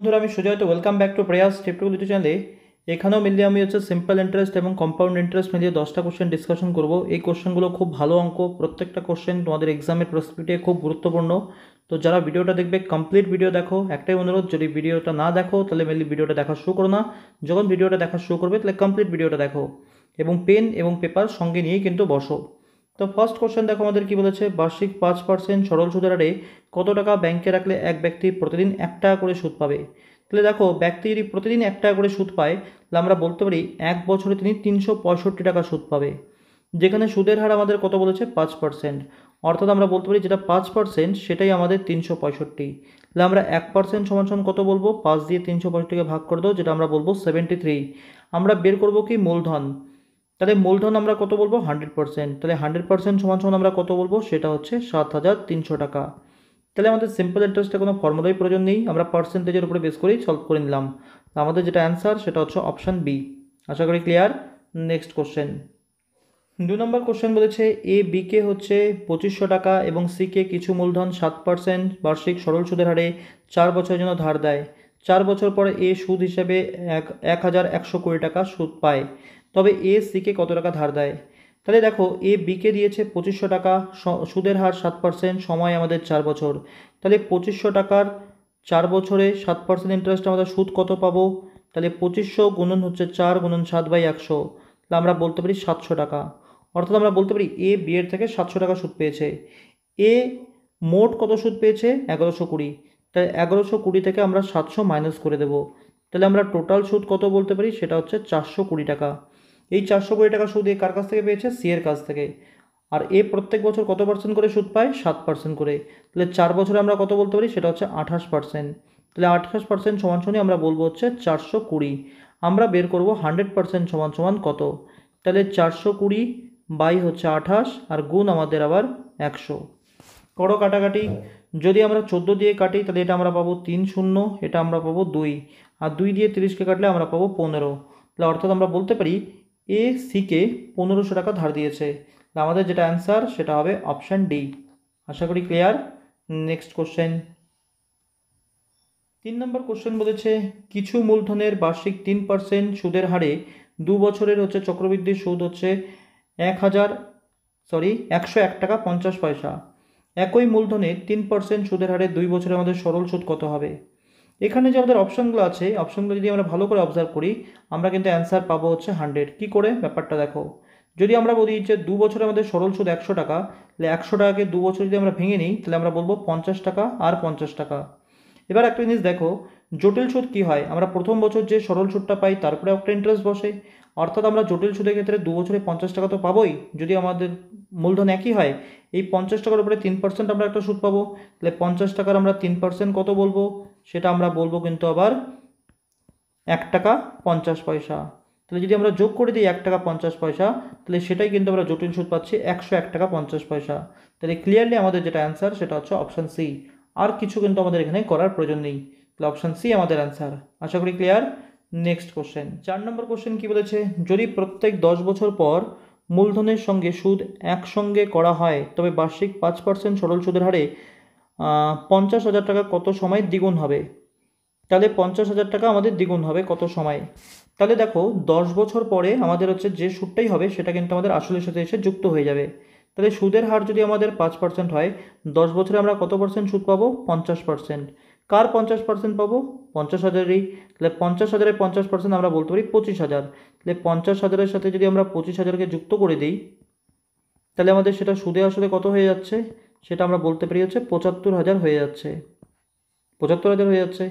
বন্ধুরা আমি সুজয়, তো ওয়েলকাম ব্যাক টু প্রয়াস টিপটুকু ইউটিউব চ্যানেলে। এখানেও মিলিয়ে আমি সিম্পল ইন্টারেস্ট এবং কম্পাউন্ড ইন্টারেস্ট মিলিয়ে 10টা কোশ্চেন ডিসকাশন করব। এই কোশ্চেনগুলো খুব ভালো অঙ্ক, প্রত্যেকটা কোশ্চেন তোমাদের এক্সামের প্রস্তুতিতে খুব গুরুত্বপূর্ণ। তো যারা ভিডিওটা দেখবে কমপ্লিট ভিডিও দেখো। একটাই অনুরোধ, যদি ভিডিওটা না দেখো তাহলে মেনলি ভিডিওটা দেখা শুরু করো না। যখন ভিডিওটা দেখা শুরু করবে তাহলে কমপ্লিট ভিডিওটা দেখো এবং পেন এবং পেপার সঙ্গে নিয়েই কিন্তু বসো। তো ফার্স্ট কোশ্চেন দেখো, আমাদের কি বলেছে, বার্ষিক 5% সরল সুদের হারে কত টাকা ব্যাংকে রাখলে এক ব্যক্তি প্রতিদিন 1 টাকা করে সুদ পাবে। তাহলে দেখো, ব্যক্তি যদি প্রতিদিন 1 টাকা করে সুদ পায় তাহলে আমরা বলতে পারি 1 বছরে তিনি 365 টাকা সুদ পাবে। যেখানে সুদের হার আমাদের কত বলেছে, 5%, অর্থাৎ আমরা বলতে পারি যেটা 5% সেটাই আমাদের 365। তাহলে আমরা 1% সমান কত বলবো, 5 দিয়ে 365কে ভাগ করে দেবো, যেটা আমরা বলবো 73। আমরা বের করবো কি, মূলধন। তাহলে মূলধন আমরা কত বলবো, 100%। তাহলে 100% সমান আমরা কত বলবো, সেটা হচ্ছে 7,300 টাকা। তাহলে আমাদের সিম্পল ইন্টারেস্টে কোনো ফর্মুলাই প্রয়োজন নেই, আমরা পার্সেন্টেজের উপরে বেস করেই সলভ করে নিলাম। আমাদের যেটা অ্যান্সার সেটা হচ্ছে অপশান বি। আশা করি ক্লিয়ার। নেক্সট কোশ্চেন, 2 নম্বর কোশ্চেন বলেছে এ বিকে হচ্ছে 2500 টাকা এবং সিকে কিছু মূলধন 7% বার্ষিক সরল সুদের হারে 4 বছরের জন্য ধার দেয়। 4 বছর পরে এ সুদ হিসেবে 1,120 টাকা সুদ পায়, তবে এ সিকে কত টাকা ধার দেয়। তাহলে দেখো, এ বিকে দিয়েছে 2500 টাকা, সুদের হার 7%, সময় আমাদের 4 বছর। তাহলে 2500 টাকার 4 বছরে 7% ইন্টারেস্ট আমাদের সুদ কত পাবো। তাহলে 2500 গুণন হচ্ছে 4 গুণন 7/100, তাহলে আমরা বলতে পারি 700 টাকা। অর্থাৎ আমরা বলতে পারি এ বি এর থেকে 700 টাকা সুদ পেয়েছে। এ মোট কত সুদ পেয়েছে, 1120। তাই 1120 থেকে আমরা 700 মাইনাস করে দেব। তাহলে আমরা টোটাল সুদ কত বলতে পারি, সেটা হচ্ছে 420 টাকা। এই 420 টাকা সুদ এ কার কাছ থেকে পেয়েছে, সি এর কাছ থেকে। আর এ প্রত্যেক বছর কত পার্সেন্ট করে সুদ পায়, 7% করে। তাহলে 4 বছরে আমরা কত বলতে পারি, সেটা হচ্ছে 28%। তাহলে 28% সমান আমরা বলবো হচ্ছে 420। আমরা বের করব 100% সমান কত। তাহলে 420 বাই হচ্ছে 28 আর গুণ আমাদের আবার 100। করো কাটাকাটি। যদি আমরা 14 দিয়ে কাটি তাহলে এটা আমরা পাবো 3 শূন্য, এটা আমরা পাবো 2, আর 2 দিয়ে 30কে কাটলে আমরা পাবো 15। তাহলে অর্থাৎ আমরা বলতে পারি এ সিকে 1500 টাকা ধার দিয়েছে। তাহলে আমাদের যেটা অ্যান্সার সেটা হবে অপশান ডি। আশা করি ক্লিয়ার। নেক্সট কোশ্চেন, 3 নম্বর কোশ্চেন বলেছে কিছু মূলধনের বার্ষিক 3% সুদের হারে 2 বছরের চক্রবৃদ্ধি সুদ হচ্ছে 101 টাকা 50 পয়সা। একই মূলধনে 3% সুদের হারে 2 বছরে আমাদের সরল সুদ কত হবে। এখানে যে আমাদের অপশানগুলো আছে, অপশানগুলো যদি আমরা ভালো করে অবজার্ভ করি আমরা কিন্তু অ্যান্সার পাবো হচ্ছে 100। কী করে ব্যাপারটা দেখো, যদি আমরা বলি যে 2 বছরে আমাদের সরল সুদ 100 টাকা, তাহলে 100 টাকাকে 2 বছর যদি আমরা ভেঙে নিই তাহলে আমরা বলবো 50 টাকা আর 50 টাকা। এবার একটা জিনিস দেখো, জটিল সুদ কি হয়, আমরা প্রথম বছর যে সরল সুদটা পাই তারপরে একটা ইন্টারেস্ট বসে। অর্থাৎ আমরা জটিল সুদের ক্ষেত্রে 2 বছরে 50 টাকা তো পাবোই, যদি আমাদের মূলধন একই হয়। এই 50 টাকার উপরে 3% আমরা একটা সুদ পাবো। তাহলে 50 টাকার আমরা 3% কত বলবো, সেটা আমরা বলবো কিন্তু আবার 1 টাকা 50 পয়সা। তাহলে যদি আমরা যোগ করে দিই 1 টাকা 50 পয়সা, তাহলে সেটাই কিন্তু আমরা জটিল সুদ পাচ্ছি 101 টাকা 50 পয়সা। তাহলে ক্লিয়ারলি আমাদের যেটা অ্যান্সার সেটা হচ্ছে অপশান সি। আর কিছু কিন্তু আমাদের এখানে করার প্রয়োজন নেই। তাহলে অপশান সি আমাদের অ্যান্সার। আশা করি ক্লিয়ার। নেক্সট কোশ্চেন, 4 নম্বর কোশ্চেন কি বলেছে, যদি প্রত্যেক 10 বছর পর মূলধনের সঙ্গে সুদ একসঙ্গে করা হয় তবে বার্ষিক 5% সরল সুদের হারে 50,000 টাকা কত সময় দ্বিগুণ হবে। তাহলে 50,000 টাকা আমাদের দ্বিগুণ হবে কত সময়। তাহলে দেখো, 10 বছর পরে আমাদের যে সুদটাই হবে সেটা কিন্তু আমাদের আসলের সাথে এসে যুক্ত হয়ে যাবে। তাহলে সুদের হার যদি আমাদের 5% হয়, 10 বছরে আমরা কত পার্সেন্ট সুদ পাবো, 50%। কার 50% পাবো, 50,000-ই। তাহলে 50,000-এর 50% আমরা বলতে পারি 25,000। তাহলে 50,000-এর সাথে যদি আমরা 25,000-কে যুক্ত করে দিই তাহলে আমাদের সেটা সুদে আসলে কত হয়ে যাচ্ছে, সেটা আমরা বলতে পারি হচ্ছে 75,000 হয়ে যাচ্ছে। 75,000 হয়ে যাচ্ছে।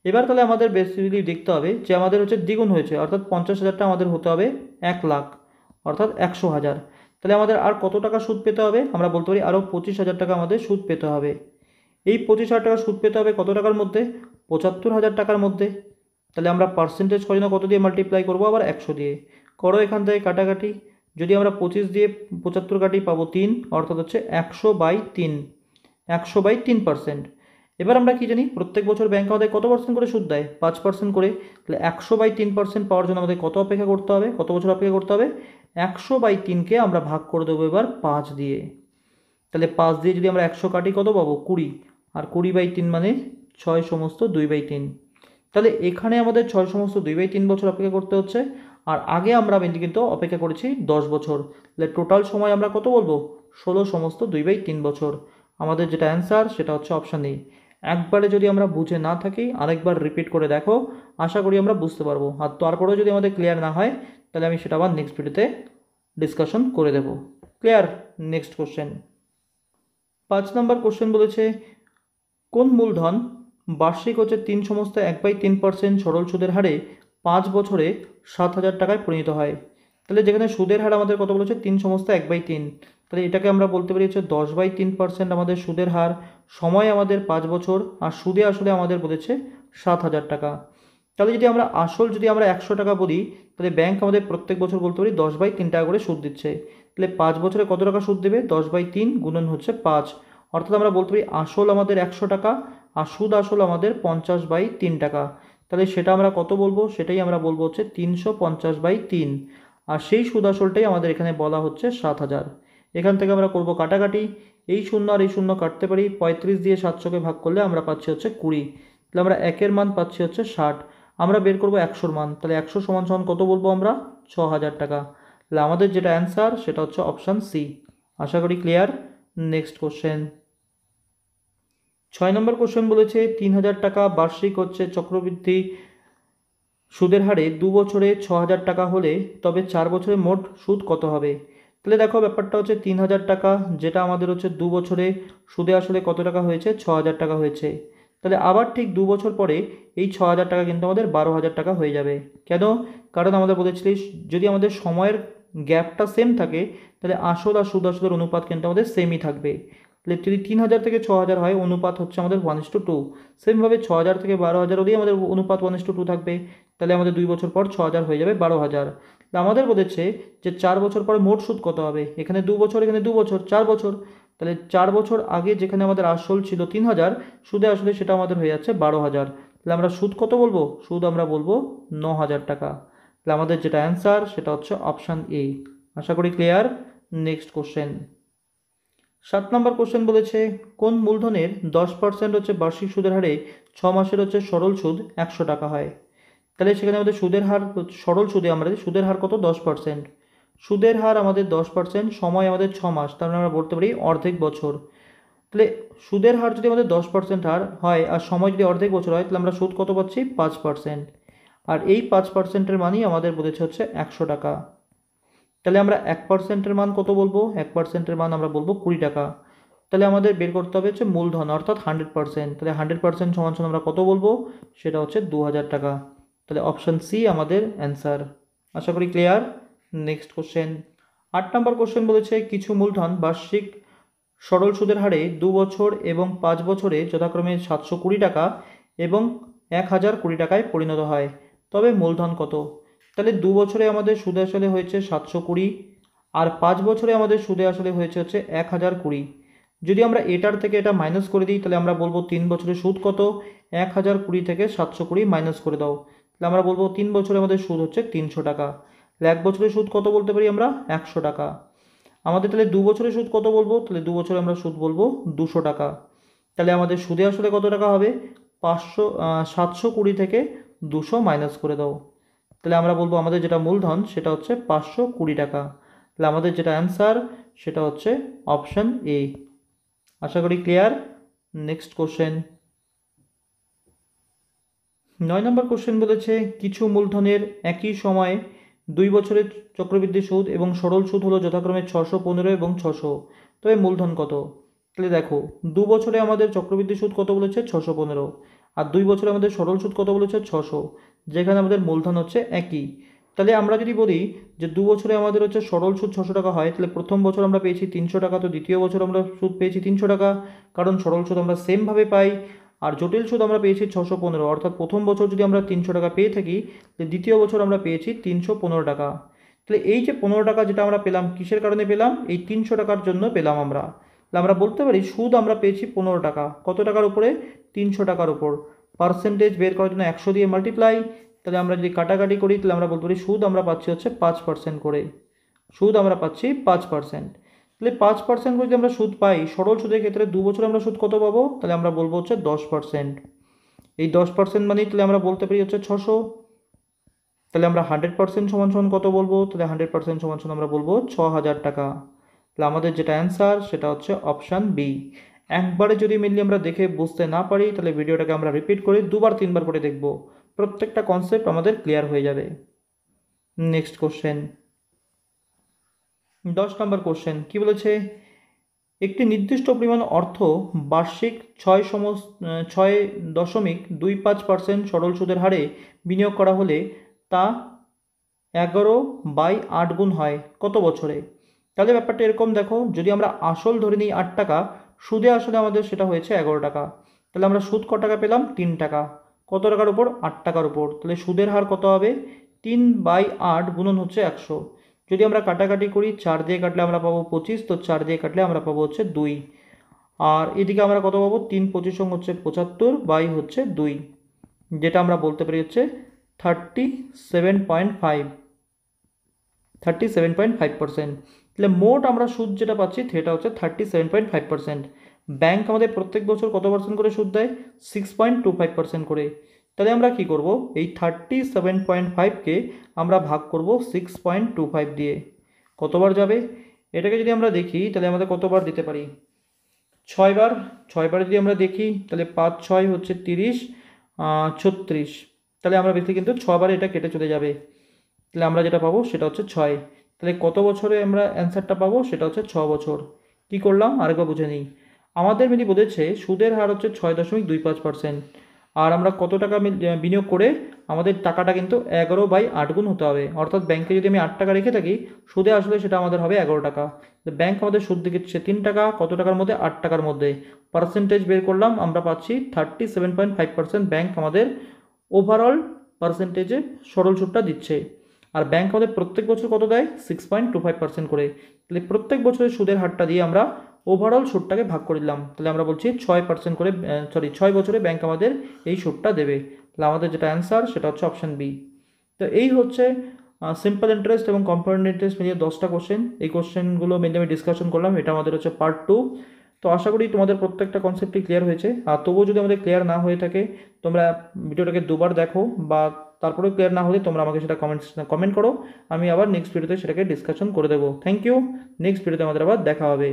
এবার তাহলে আমাদের বেসিক্যালি দেখতে হবে যে আমাদের দ্বিগুণ হয়েছে, অর্থাৎ 50,000টা আমাদের হতে হবে 1 লাখ, অর্থাৎ 100,000। তাহলে আমাদের আর কত টাকা সুদ পেতে হবে, আমরা বলতে পারি আরও 25,000 টাকা আমাদের সুদ পেতে হবে। এই 25,000 টাকা সুদ পেতে হবে কত টাকার মধ্যে, 75,000 টাকার মধ্যে। তাহলে আমরা পার্সেন্টেজ কত দিয়ে মাল্টিপ্লাই করবো, আবার 100 দিয়ে। করো এখান থেকে কাটাকাটি। যদি আমরা 25 দিয়ে 75 কাটি পাবো 3, অর্থাৎ 100/3, 100/3%। এবার আমরা কি জানি, প্রত্যেক বছর ব্যাংক আমাদের কত পার্সেন্ট করে সুদ দেয়, 5% করে। তাহলে 100/3% পাওয়ার জন্য আমাদের কত অপেক্ষা করতে হবে, কত বছর অপেক্ষা করতে হবে, 100/3কে আমরা ভাগ করে দেবো এবার 5 দিয়ে। তাহলে 5 দিয়ে যদি আমরা 100 কাটি কত পাবো, 20, আর 20/3 মানে 6 2/3। তাহলে এখানে আমাদের 6 সমস্ত 2/3 বছর অপেক্ষা করতে হচ্ছে, আর আগে আমরা মেনলি কিন্তু অপেক্ষা করেছি 10 বছর। তাহলে টোটাল সময় আমরা কত বলবো? 16 সমস্ত 2/3 বছর। আমাদের যেটা অ্যান্সার সেটা হচ্ছে অপশান এ। একবারে যদি আমরা বুঝে না থাকি আরেকবার রিপিট করে দেখো, আশা করি আমরা বুঝতে পারবো। আর তারপরেও যদি আমাদের ক্লিয়ার না হয় তাহলে আমি সেটা আবার নেক্সট ভিডিওতে ডিসকাশন করে দেব। ক্লিয়ার? Next question. 5 নম্বর কোশ্চেন বলেছে, কোন মূলধন বার্ষিক হচ্ছে 3 সমস্ত 1/3% সরল সুদের হারে 5 বছরে 7,000 টাকায় পরিণত হয়? তাহলে যেখানে সুদের হার আমাদের কত বলেছে? 3 সমস্ত 1/3, তাহলে এটাকে আমরা বলতে পারি হচ্ছে 10/3% আমাদের সুদের হার, সময় আমাদের 5 বছর, আর সুদে আসলে আমাদের বলেছে 7,000 টাকা। তাহলে যদি আমরা আসল যদি আমরা 100 টাকা বলি, তাহলে ব্যাংক আমাদের প্রত্যেক বছর বলতে পারি 10/3 টাকা করে সুদ দিচ্ছে। তাহলে 5 বছরে কত টাকা সুদ দেবে? 10/3 গুণন হচ্ছে 5, অর্থাৎ আমরা বলতে পারি আসল আমাদের 100 টাকা আর সুদ আসল আমাদের 50/3 টাকা। তাহলে সেটা আমরা কত বলবো? সেটাই আমরা বলবো হচ্ছে 350/3, আর সেই সুদ আসলটাই আমাদের এখানে বলা হচ্ছে 7,000। এখান থেকে আমরা করব কাটাকাটি, এই শূন্য আর এই শূন্য কাটতে পারি, 35 দিয়ে 700কে ভাগ করলে আমরা পাচ্ছি হচ্ছে 20। তাহলে আমরা একের মান পাচ্ছি হচ্ছে 60, আমরা বের করব 100-র মান। তাহলে 100 সমান সমান কত বলবো আমরা? 6,000 টাকা। তাহলে আমাদের যেটা অ্যান্সার সেটা হচ্ছে অপশান সি। আশা করি ক্লিয়ার। Next question. 6 নম্বর কোশ্চেন বলেছে, 3,000 টাকা বার্ষিক হচ্ছে চক্রবৃদ্ধি সুদের হারে 2 বছরে 6,000 টাকা হলে তবে 4 বছরে মোট সুদ কত হবে? তাহলে দেখো ব্যাপারটা হচ্ছে 3,000 টাকা, যেটা আমাদের হচ্ছে 2 বছরে সুদে আসলে কত টাকা হয়েছে? 6,000 টাকা হয়েছে। তাহলে আবার ঠিক 2 বছর পরে এই 6,000 টাকা কিন্তু আমাদের 12,000 টাকা হয়ে যাবে। কেন? কারণ আমাদের বলেছিলি যদি আমাদের সময়ের গ্যাপটা সেম থাকে তাহলে আসল আর সুদ আসলের অনুপাত কিন্তু আমাদের সেমই থাকবে। তাহলে যদি 3,000 থেকে 6,000 হয়, অনুপাত হচ্ছে আমাদের 1:2। সেমভাবে 6,000 থেকে 12,000 হলেই আমাদের অনুপাত 1:2 থাকবে। তাহলে আমাদের 2 বছর পর 6,000 হয়ে যাবে 12,000। আমাদের বলেছে যে 4 বছর পরে মোট সুদ কত হবে? এখানে 2 বছর, এখানে 2 বছর, 4 বছর। তাহলে 4 বছর আগে যেখানে আমাদের আসল ছিল 3,000, সুদে আসলে সেটা আমাদের হয়ে যাচ্ছে 12,000। তাহলে আমরা সুদ কত বলবো? সুদ আমরা বলবো 9,000 টাকা। তাহলে আমাদের যেটা অ্যান্সার সেটা হচ্ছে অপশান এ। আশা করি ক্লিয়ার। Next question. 7 নম্বর কোশ্চেন বলেছে, কোন মূলধনের 10% হচ্ছে বার্ষিক সুদের হারে 6 মাসের হচ্ছে সরল সুদ 100 টাকা হয়? তাহলে সেখানে আমাদের সুদের হার, সরল সুদে আমরা সুদের হার কত? 10%। সুদের হার আমাদের 10%, সময় আমাদের 6 মাস, তার মানে আমরা বলতে পারি অর্ধেক বছর। তাহলে সুদের হার যদি আমাদের 10% হার হয় আর সময় যদি অর্ধেক বছর হয়, তাহলে আমরা সুদ কত পাচ্ছি? 5%। আর এই 5%-এর মানই আমাদের বলেছে হচ্ছে 100 টাকা। তাহলে আমরা 1%-এর মান কত বলবো? 1%-এর মান আমরা বলবো 20 টাকা। তাহলে আমাদের বের করতে হবে হচ্ছে মূলধন, অর্থাৎ 100%। তাহলে 100% সমান সমান আমরা কত বলবো? সেটা হচ্ছে 2,000 টাকা। তাহলে অপশান সি আমাদের অ্যান্সার। আশা করি ক্লিয়ার। Next question. 8 নম্বর কোশ্চেন বলেছে, কিছু মূলধন বার্ষিক সরল সুদের হারে 2 বছর এবং 5 বছরে যথাক্রমে 720 টাকা এবং 1,020 টাকায় পরিণত হয়, তবে মূলধন কত? তাহলে 2 বছরে আমাদের সুদে আসলে হয়েছে 720, আর 5 বছরে আমাদের সুদে আসলে হয়েছে হচ্ছে 1,020। যদি আমরা এটার থেকে এটা মাইনাস করে দিই তাহলে আমরা বলবো 3 বছরের সুদ কত? 1,020 থেকে 720 মাইনাস করে দাও, তাহলে আমরা বলবো 3 বছরে আমাদের সুদ হচ্ছে 300 টাকা। তাহলে 1 বছরের সুদ কত বলতে পারি আমরা? 100 টাকা। আমাদের তাহলে 2 বছরের সুদ কত বলবো? তাহলে 2 বছরে আমরা সুদ বলবো 200 টাকা। তাহলে আমাদের সুদে আসলে কত টাকা হবে? 720 থেকে 200 মাইনাস করে দাও, তাহলে আমরা বলবো আমাদের যেটা মূলধন সেটা হচ্ছে 520 টাকা। তাহলে আমাদের যেটা অ্যান্সার সেটা হচ্ছে অপশান এ। আশা করি ক্লিয়ার। Next question. 9 নম্বর কোশ্চেন বলেছে, কিছু মূলধনের একই সময়ে 2 বছরের চক্রবৃদ্ধি সুদ এবং সরল সুদ হলো যথাক্রমে 615 এবং 600, তবে মূলধন কত? তাহলে দেখো 2 বছরে আমাদের চক্রবৃদ্ধি সুদ কত বলেছে? 615, আর 2 বছরে আমাদের সরল সুদ কত বলেছে? 600, যেখানে আমাদের মূলধন হচ্ছে একই। তাহলে আমরা যদি বলি যে 2 বছরে আমাদের হচ্ছে সরল সুদ 600 টাকা হয়, তাহলে প্রথম বছর আমরা পেয়েছি 300 টাকা, তো দ্বিতীয় বছর আমরা সুদ পেয়েছি 300 টাকা, কারণ সরল সুদ আমরা সেমভাবে পাই। আর জটিল সুদ আমরা পেয়েছি 615, অর্থাৎ প্রথম বছর যদি আমরা 300 টাকা পেয়ে থাকি তাহলে দ্বিতীয় বছর আমরা পেয়েছি 315 টাকা। তাহলে এই যে 15 টাকা যেটা আমরা পেলাম, কিসের কারণে পেলাম? এই 300 টাকার জন্য পেলাম আমরা। তাহলে আমরা বলতে পারি সুদ আমরা পেয়েছি 15 টাকা। কত টাকার উপরে? 300 টাকার উপর। পার্সেন্টেজ বের করার জন্য 100 দিয়ে মাল্টিপ্লাই, তাহলে আমরা যদি কাটাকাটি করি তাহলে আমরা বলতে পারি সুদ আমরা পাচ্ছি হচ্ছে 5% করে। সুদ আমরা পাচ্ছি 5%। তাহলে 5% করে যদি আমরা সুদ পাই, সরল সুদের ক্ষেত্রে 2 বছর আমরা সুদ কত পাবো? তাহলে আমরা বলবো হচ্ছে 10%। এই 10% মানেই তাহলে আমরা বলতে পারি হচ্ছে 600। তাহলে আমরা 100% সমান সমান কত বলবো? তাহলে 100% সমান সমান আমরা বলবো 6000 টাকা। তাহলে আমাদের যেটা অ্যান্সার সেটা হচ্ছে অপশান বি। একবারে যদি মেনলি আমরা দেখে বুঝতে না পারি তাহলে ভিডিওটাকে আমরা রিপিট করে 2বার 3বার করে দেখব, প্রত্যেকটা কনসেপ্ট আমাদের ক্লিয়ার হয়ে যাবে। নেক্সট কোশ্চেন, 10 নম্বর কোশ্চেন কি বলেছে? একটি নির্দিষ্ট পরিমাণ অর্থ বার্ষিক 6.25% সরল সুদের হারে বিনিয়োগ করা হলে তা 11/8 গুণ হয় কত বছরে? তাহলে ব্যাপারটা এরকম দেখো, যদি আমরা আসল ধরে নিই 8 টাকা, সুদে আসলে আমাদের সেটা হয়েছে 11 টাকা। তাহলে আমরা সুদ ক টাকা পেলাম? 3 টাকা। কত টাকার উপর? 8 টাকার উপর। তাহলে সুদের হার কত হবে? 3/8 গুণন হচ্ছে 100। যদি আমরা কাটাকাটি করি, 4 দিয়ে কাটলে আমরা পাবো 25, তো 4 দিয়ে কাটলে আমরা পাবো হচ্ছে 2। আর এদিকে আমরা কত পাবো? 3 25 হচ্ছে 75 বাই হচ্ছে 2, যেটা আমরা বলতে পারি হচ্ছে 37.5। 37.5%। তাহলে মোট আমরা সুদ যেটা পাচ্ছি সেটা হচ্ছে 37.5%। ব্যাংক আমাদের প্রত্যেক বছর কত পার্সেন্ট করে সুদ দেয়? 6.25% করে। তাহলে আমরা কি করব? এই 37.5কে আমরা ভাগ করব 6.25 দিয়ে। কতবার যাবে? এটাকে যদি আমরা দেখি তাহলে আমাদের কতবার দিতে পারি? 6বার। 6বার যদি আমরা দেখি তাহলে 5 6 হচ্ছে 30, 36। তাহলে আমরা বেশি কিন্তু 6বার এটা কেটে চলে যাবে। তাহলে আমরা যেটা পাবো সেটা হচ্ছে 6। তাহলে কত বছরে আমরা অ্যান্সারটা পাবো? সেটা হচ্ছে 6 বছর। কি করলাম আরেকবার বুঝে নিই। আমাদের মিলি বলেছে সুদের হার হচ্ছে 6.25%, আর আমরা কত টাকা বিনিয়োগ করে আমাদের টাকাটা কিন্তু 11/8 গুণ হতে হবে। অর্থাৎ ব্যাংকে যদি আমি 8 টাকা রেখে থাকি, সুদে আসলে সেটা আমাদের হবে 11 টাকা। ব্যাংক আমাদের সুদ দিচ্ছে 3 টাকা, কত টাকার মধ্যে? 8 টাকার মধ্যে। পার্সেন্টেজ বের করলাম, আমরা পাচ্ছি 37.5% ব্যাংক আমাদের ওভারঅল পার্সেন্টেজে সরল সুদটা দিচ্ছে। আর ব্যাংক আমাদের প্রত্যেক বছর কত দেয়? 6.25% করে। তাহলে প্রত্যেক বছরের সুদের হারটা দিয়ে আমরা ওভারঅল সুদটাকে ভাগ করে দিলাম। তাহলে আমরা বলছি 6% করে, 6 বছরে ব্যাংক আমাদের এই সুদটা দেবে। তাহলে আমাদের যেটা অ্যান্সার সেটা হচ্ছে অপশান বি। তো এই হচ্ছে সিম্পল ইন্টারেস্ট এবং কম্পাউন্ড ইন্টারেস্ট মিলিয়ে 10টা কোশ্চেন। এই কোশ্চেনগুলো মেনলি আমি ডিসকাশন করলাম, এটা আমাদের হচ্ছে পার্ট 2। তো আশা করি তোমাদের প্রত্যেকটা কনসেপ্টই ক্লিয়ার হয়েছে। আর তবুও যদি আমাদের ক্লিয়ার না হয়ে থাকে, তোমরা ভিডিওটাকে 2বার দেখো, বা তারপরেও ক্লিয়ার না হলে তোমরা আমাকে সেটা কমেন্ট করো। আমি আবার নেক্সট ভিডিওতে সেটাকে ডিসকাশন করে দেবো। Thank you. নেক্সট ভিডিওতে আমাদের আবার দেখা হবে।